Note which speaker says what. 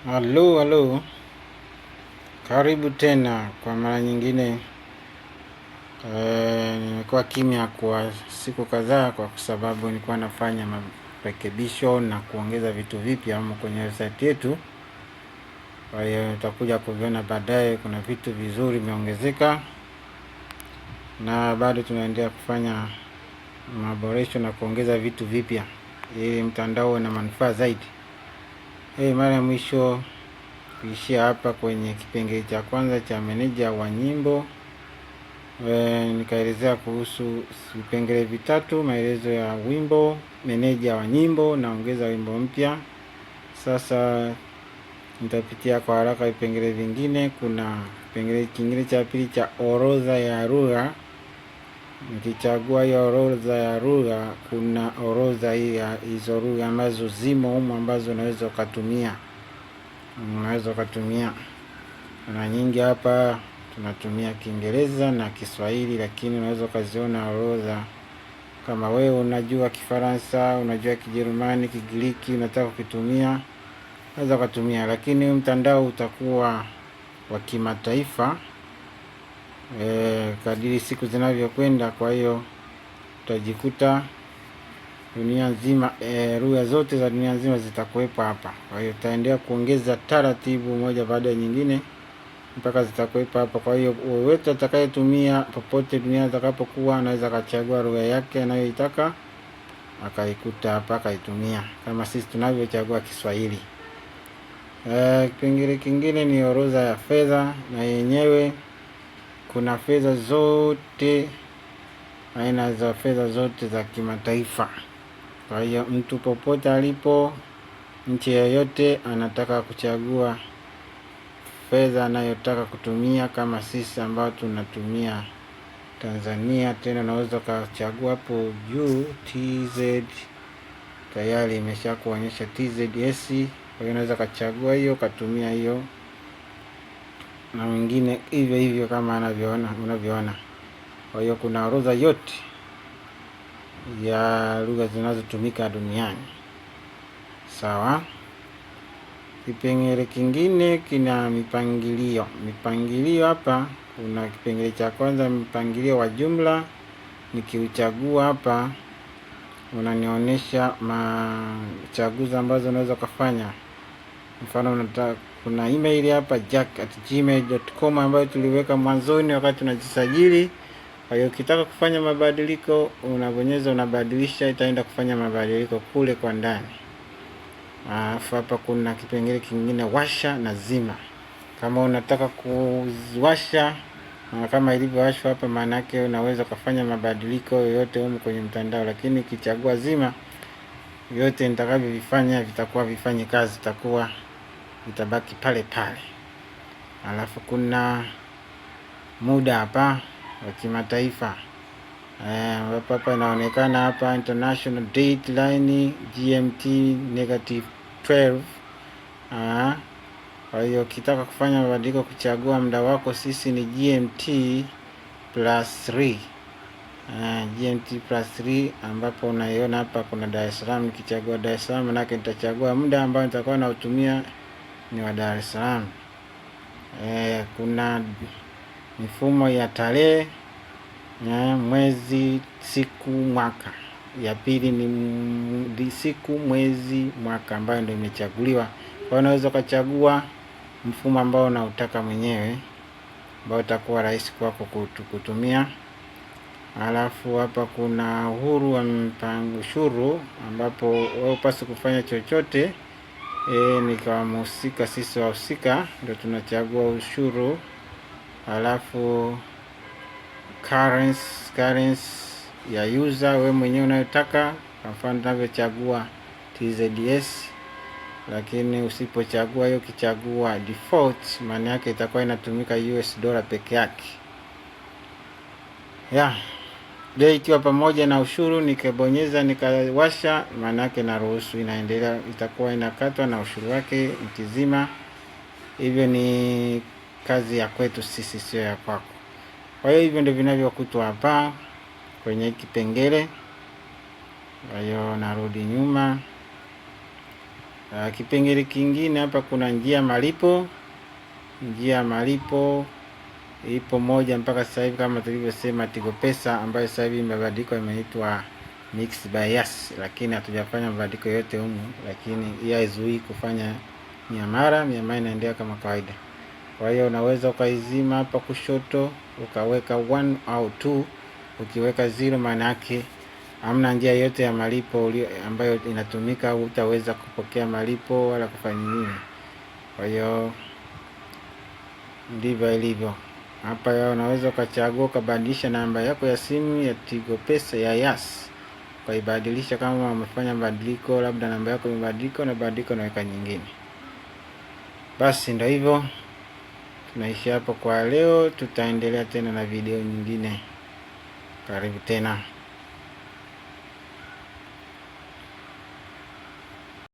Speaker 1: Halo, karibu tena kwa mara nyingine. Nimekuwa kimya kwa siku kadhaa kwa sababu nilikuwa nafanya marekebisho na kuongeza vitu vipya kwenye website yetu. Kwa hiyo utakuja kuviona baadaye, kuna vitu vizuri vimeongezeka, na bado tunaendelea kufanya maboresho na kuongeza vitu vipya ili mtandao uwe na manufaa zaidi. Mara ya mwisho kuishia hapa kwenye kipengele cha kwanza cha meneja wa nyimbo. Nikaelezea kuhusu vipengele vitatu: maelezo ya wimbo, meneja wa nyimbo na ongeza wimbo mpya. Sasa nitapitia kwa haraka vipengele vingine. Kuna kipengele kingine cha pili cha orodha ya lugha. Nikichagua hiyo orodha ya lugha, kuna orodha hii ya hizo lugha ambazo zimo humu ambazo unaweza ukatumia. Mara nyingi hapa tunatumia Kiingereza na Kiswahili, lakini unaweza ukaziona orodha. Kama wewe unajua Kifaransa, unajua Kijerumani, Kigiriki, unataka kukitumia, unaweza kutumia, lakini mtandao utakuwa wa kimataifa kadiri siku zinavyokwenda. Kwa hiyo utajikuta dunia nzima, lugha zote za dunia nzima zitakuwepo hapa. Kwa hiyo tutaendelea kuongeza taratibu moja baada ya nyingine mpaka zitakuwepo hapa. Kwa hiyo wote atakayetumia popote dunia atakapokuwa, anaweza akachagua lugha yake anayoitaka akaikuta hapa akaitumia, kama sisi tunavyochagua Kiswahili. Kipengele kingine ni orodha ya fedha, na yenyewe kuna fedha zote, aina za fedha zote za kimataifa. Kwa hiyo mtu popote alipo, nchi yoyote, anataka kuchagua fedha anayotaka kutumia. Kama sisi ambao tunatumia Tanzania, tena unaweza ukachagua hapo juu TZ, tayari imesha kuonyesha TZS. Kwa hiyo unaweza kachagua hiyo katumia hiyo, na wengine hivyo hivyo kama unavyoona. Kwa hiyo kuna orodha yote ya lugha zinazotumika duniani. Sawa. Kipengele kingine kina mipangilio. Mipangilio hapa kuna kipengele cha kwanza, mpangilio wa jumla. Nikiuchagua hapa, unanionyesha chaguzi ambazo unaweza kufanya. Mfano kuna email hapa jack@gmail.com ambayo tuliweka mwanzoni wakati tunajisajili. Kwa hiyo ukitaka kufanya mabadiliko, unabonyeza unabadilisha, itaenda kufanya mabadiliko kule kwa ndani. Hapa kuna kipengele kingine, washa na zima. Kama unataka kuwasha, kama ilivyowashwa hapa, maana yake unaweza kufanya mabadiliko yoyote huko kwenye mtandao, lakini ukichagua zima, yote nitakavyovifanya vitakuwa vifanyi kazi, vitabaki pale pale. Alafu kuna muda hapa wa kimataifa. Hapa inaonekana hapa international dateline GMT -12. Kwa hiyo ukitaka kufanya mabadiliko, kuchagua muda wako, sisi ni GMT +3. GMT +3 ambapo unaiona hapa kuna Dar es Salaam. Nikichagua Dar es Salaam, manake nitachagua muda ambao nitakuwa nautumia ni wa Dar es Salaam. Kuna mifumo ya tarehe, mwezi, siku, mwaka. Ya pili ni siku, mwezi, mwaka ambayo ndio imechaguliwa. Kwa unaweza ukachagua mfumo ambao unautaka mwenyewe, ambao utakuwa rahisi kwako kutumia. Alafu hapa kuna uhuru wa ushuru, ambapo wewe upasi kufanya chochote. Ni kama mhusika, sisi wahusika ndio tunachagua ushuru. Alafu currency ya user, wewe mwenyewe unayotaka. Kwa mfano tunavyochagua TZS, lakini usipochagua hiyo, kichagua default, maana yake itakuwa inatumika US dollar peke yake. Bei ikiwa pamoja na ushuru, nikibonyeza nikawasha, maana yake naruhusu, inaendelea, itakuwa inakatwa na ushuru wake mkizima. Hivyo ni kazi ya kwetu sisi, sio ya kwako. Kwa hiyo hivyo ndio vinavyokutwa hapa kwenye kipengele. Kwa hiyo narudi nyuma. Kipengele kingine hapa kuna njia malipo. Njia malipo ipo moja mpaka sasa hivi, kama tulivyosema Tigo Pesa, ambayo sasa hivi imebadilika imeitwa Mixx by Yas, lakini hatujafanya mabadiliko yote humu, lakini hii haizuii kufanya miamala inaendelea kama kawaida. Kwa hiyo unaweza ukaizima hapa kushoto ukaweka 1 au 2. Ukiweka 0 maana yake hamna njia yote ya malipo ambayo inatumika, au utaweza kupokea malipo wala kufanya nini. Kwa hiyo ndivyo ilivyo hapa. Unaweza ukachagua ukabadilisha namba yako ya simu ya Tigo Pesa ya Yas, ukaibadilisha kama umefanya mabadiliko, labda namba yako imebadilika, unabadilika unaweka nyingine. Basi ndio hivyo, tunaishi hapo kwa leo. Tutaendelea tena na video nyingine. Karibu tena.